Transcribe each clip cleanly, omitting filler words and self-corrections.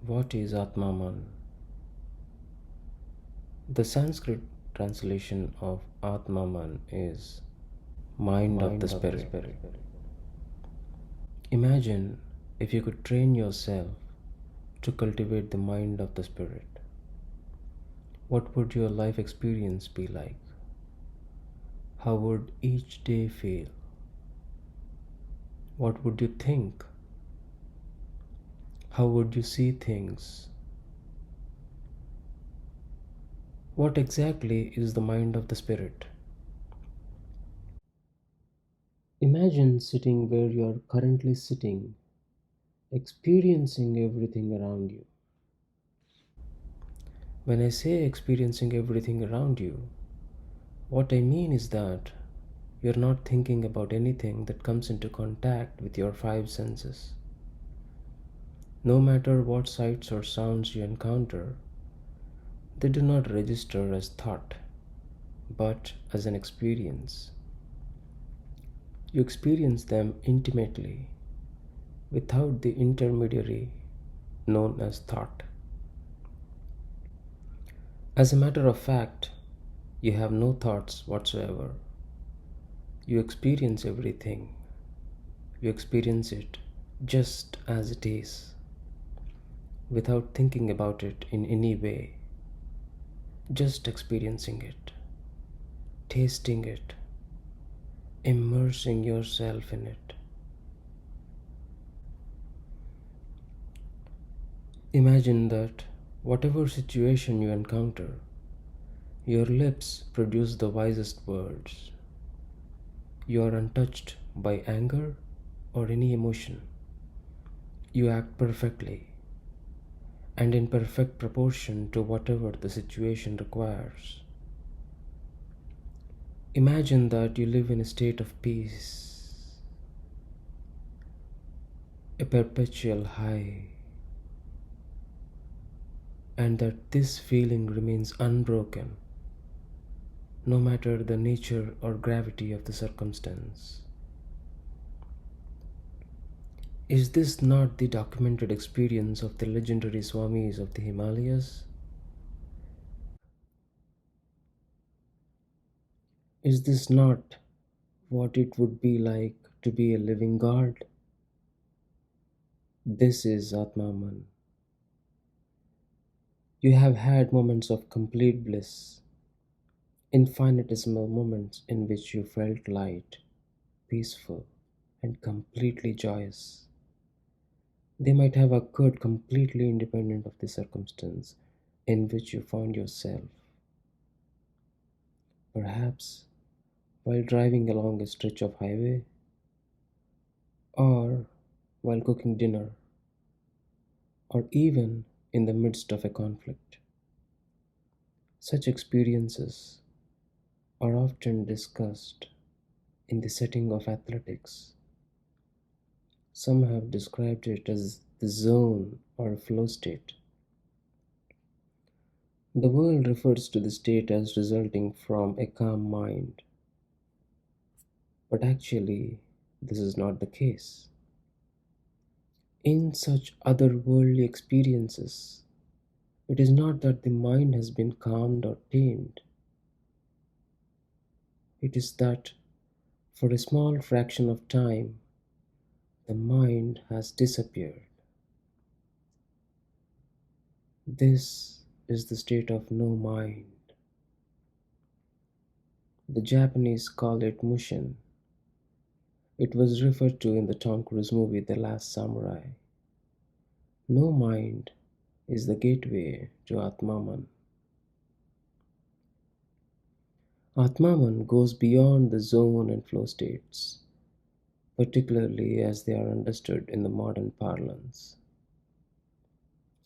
What is Atmaman? The Sanskrit translation of Atmaman is mind of the spirit. Imagine if you could train yourself to cultivate the mind of the spirit. What would your life experience be like? How would each day feel? What would you think? How would you see things? What exactly is the mind of the spirit? Imagine sitting where you are currently sitting, experiencing everything around you. When I say experiencing everything around you, what I mean is that you're not thinking about anything that comes into contact with your five senses. No matter what sights or sounds you encounter, they do not register as thought, but as an experience. You experience them intimately, without the intermediary known as thought. As a matter of fact, you have no thoughts whatsoever. You experience everything. You experience it just as it is, without thinking about it in any way. Just experiencing it, tasting it, immersing yourself in it. Imagine that whatever situation you encounter, your lips produce the wisest words. You are untouched by anger or any emotion. You act perfectly and in perfect proportion to whatever the situation requires. Imagine that you live in a state of peace, a perpetual high, and that this feeling remains unbroken no matter the nature or gravity of the circumstance. Is this not the documented experience of the legendary Swamis of the Himalayas? Is this not what it would be like to be a living God? This is Atmaman. You have had moments of complete bliss, infinitesimal moments in which you felt light, peaceful, and completely joyous. They might have occurred completely independent of the circumstance in which you found yourself. Perhaps while driving along a stretch of highway, or while cooking dinner, or even in the midst of a conflict. Such experiences are often discussed in the setting of athletics. Some have described it as the zone or flow state. The world refers to the state as resulting from a calm mind, but actually, this is not the case. In such otherworldly experiences, it is not that the mind has been calmed or tamed, it is that for a small fraction of time, the mind has disappeared. This is the state of no mind. The Japanese call it Mushin. It was referred to in the Tom Cruise movie The Last Samurai. No mind is the gateway to Atmaman. Atmaman goes beyond the zone and flow states, particularly as they are understood in the modern parlance.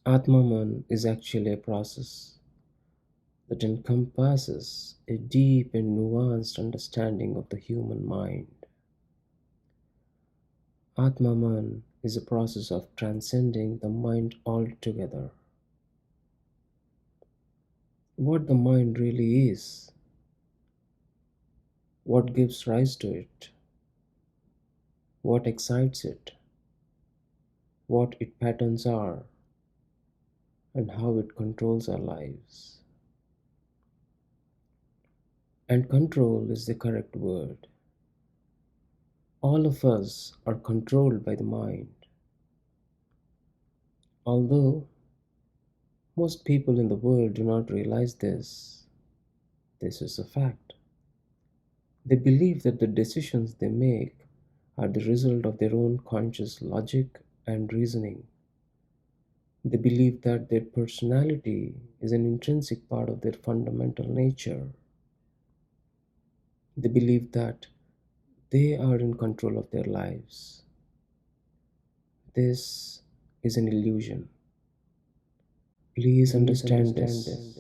Atmaman is actually a process that encompasses a deep and nuanced understanding of the human mind. Atmaman is a process of transcending the mind altogether. What the mind really is, what gives rise to it, what excites it, what its patterns are, and how it controls our lives. And control is the correct word. All of us are controlled by the mind. Although most people in the world do not realize this is a fact. They believe that the decisions they make are the result of their own conscious logic and reasoning. They believe that their personality is an intrinsic part of their fundamental nature. They believe that they are in control of their lives. This is an illusion. Please understand this.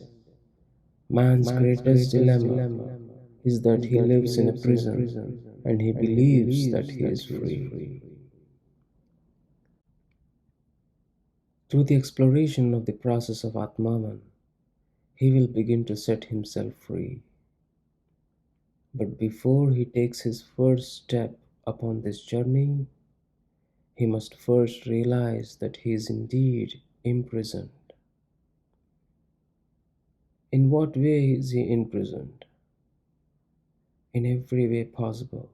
Man's greatest dilemma is that he lives in a prison and he believes that he is free. Through the exploration of the process of Atmaman, he will begin to set himself free. But before he takes his first step upon this journey, he must first realize that he is indeed imprisoned. In what way is he imprisoned? In every way possible.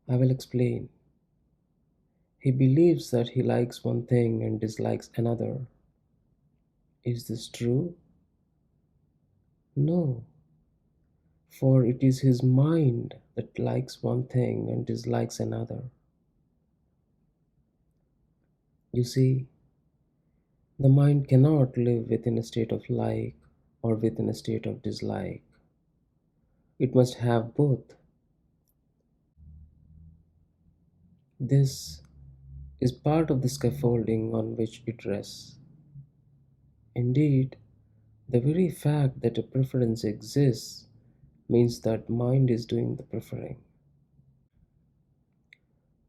I will explain. He believes that he likes one thing and dislikes another. Is this true? No, for it is his mind that likes one thing and dislikes another. You see, the mind cannot live within a state of like or within a state of dislike. It must have both. This is part of the scaffolding on which it rests. Indeed, the very fact that a preference exists means that mind is doing the preferring.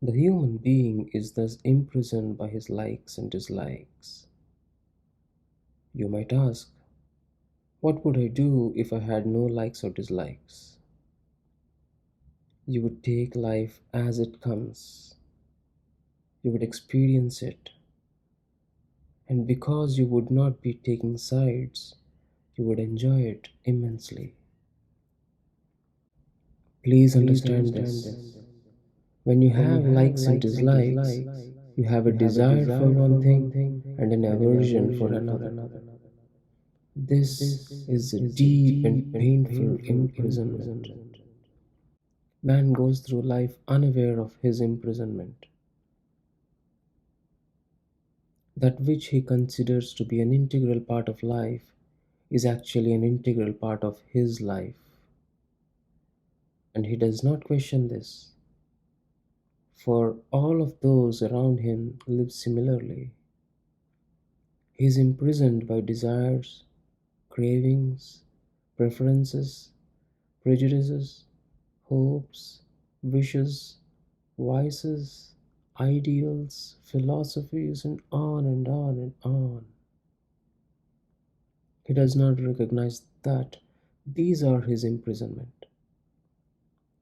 The human being is thus imprisoned by his likes and dislikes. You might ask, what would I do if I had no likes or dislikes? You would take life as it comes. You would experience it. And because you would not be taking sides, you would enjoy it immensely. Please understand this. When you have likes and dislikes, you have a desire for one thing and an aversion for another. This is a deep and painful imprisonment. Man goes through life unaware of his imprisonment. That which he considers to be an integral part of life is actually an integral part of his life. And he does not question this, for all of those around him live similarly. He is imprisoned by desires, cravings, preferences, prejudices, hopes, wishes, vices, ideals, philosophies, and on and on and on. He does not recognize that these are his imprisonment.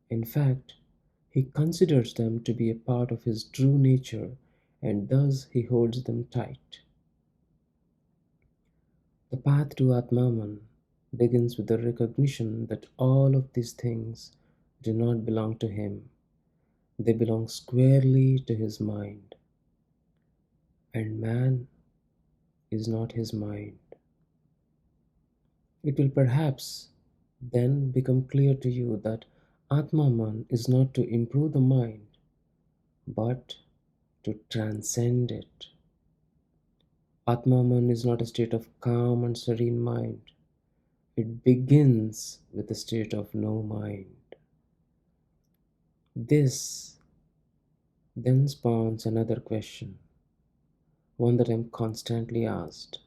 In fact, he considers them to be a part of his true nature and thus he holds them tight. The path to Atmaman begins with the recognition that all of these things do not belong to him. They belong squarely to his mind. And man is not his mind. It will perhaps then become clear to you that Atmaman is not to improve the mind, but to transcend it. Atmaman is not a state of calm and serene mind. It begins with a state of no mind. This then spawns another question, one that I'm constantly asked.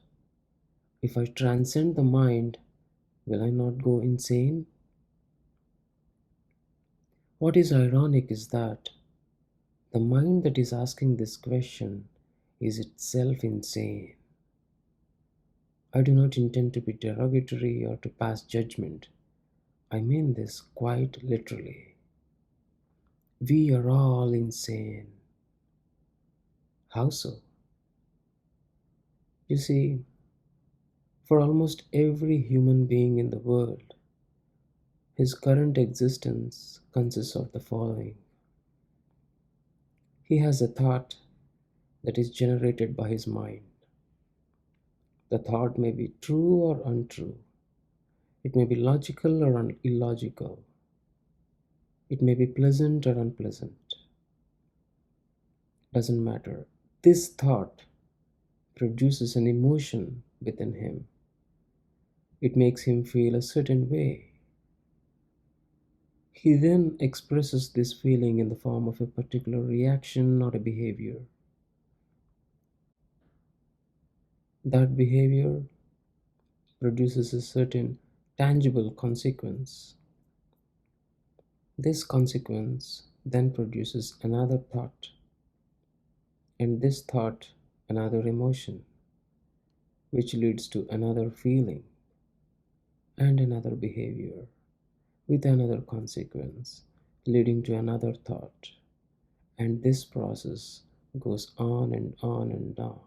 If I transcend the mind, will I not go insane? What is ironic is that the mind that is asking this question is itself insane. I do not intend to be derogatory or to pass judgment. I mean this quite literally. We are all insane. How so? You see, for almost every human being in the world, his current existence consists of the following. He has a thought that is generated by his mind. The thought may be true or untrue. It may be logical or illogical. It may be pleasant or unpleasant. Doesn't matter. This thought produces an emotion within him. It makes him feel a certain way. He then expresses this feeling in the form of a particular reaction or a behavior. That behavior produces a certain tangible consequence. This consequence then produces another thought, and this thought another emotion, which leads to another feeling and another behavior with another consequence, leading to another thought. And this process goes on and on and on.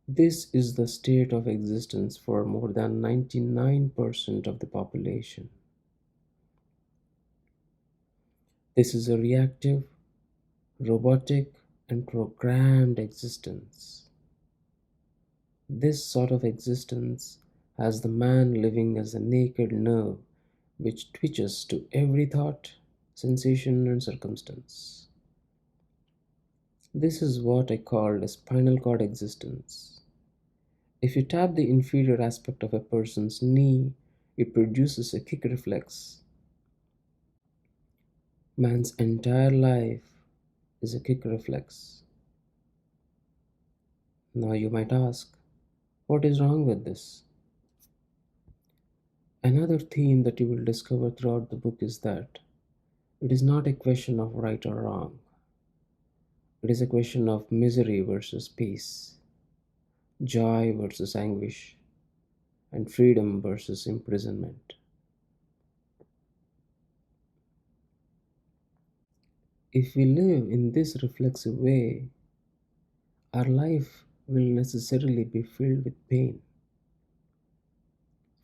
This is the state of existence for more than 99% of the population. This is a reactive, robotic, and programmed existence. This sort of existence has the man living as a naked nerve which twitches to every thought, sensation, and circumstance. This is what I called a spinal cord existence. If you tap the inferior aspect of a person's knee, it produces a kick reflex. Man's entire life is a kick reflex. Now you might ask, what is wrong with this? Another theme that you will discover throughout the book is that it is not a question of right or wrong. It is a question of misery versus peace, joy versus anguish, and freedom versus imprisonment. If we live in this reflexive way, our life will necessarily be filled with pain.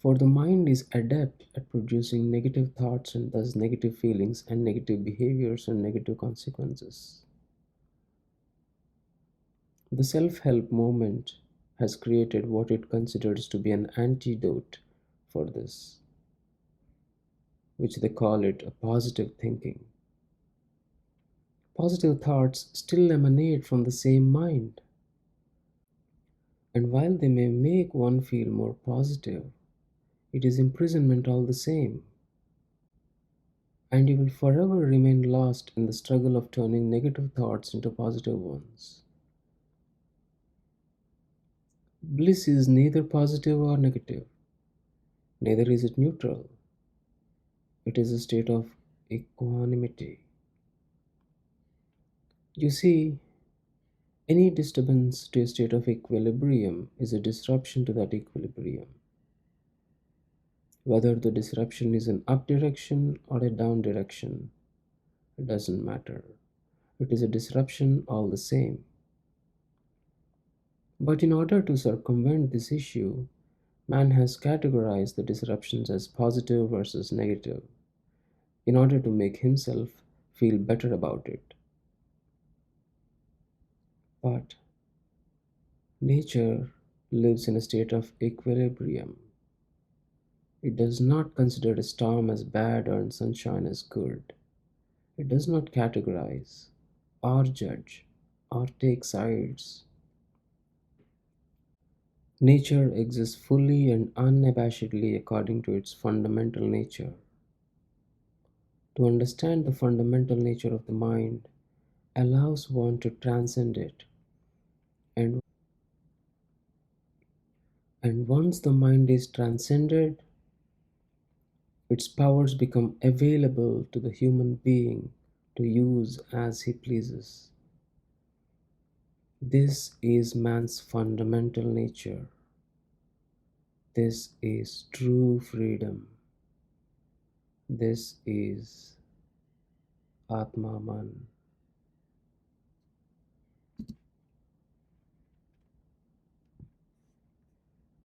For the mind is adept at producing negative thoughts and thus negative feelings and negative behaviors and negative consequences. The self help movement has created what it considers to be an antidote for this, which they call it a positive thinking. Positive thoughts still emanate from the same mind, and while they may make one feel more positive, it is imprisonment all the same, and you will forever remain lost in the struggle of turning negative thoughts into positive ones. Bliss is neither positive or negative, neither is it neutral. It is a state of equanimity. You see, any disturbance to a state of equilibrium is a disruption to that equilibrium. Whether the disruption is an up direction or a down direction, it doesn't matter. It is a disruption all the same. But in order to circumvent this issue, man has categorized the disruptions as positive versus negative in order to make himself feel better about it. But nature lives in a state of equilibrium. It does not consider a storm as bad or sunshine as good. It does not categorize or judge or take sides. Nature exists fully and unabashedly according to its fundamental nature. To understand the fundamental nature of the mind allows one to transcend it. And, and once the mind is transcended, its powers become available to the human being to use as he pleases. This is man's fundamental nature. This is true freedom. This is Atmamun.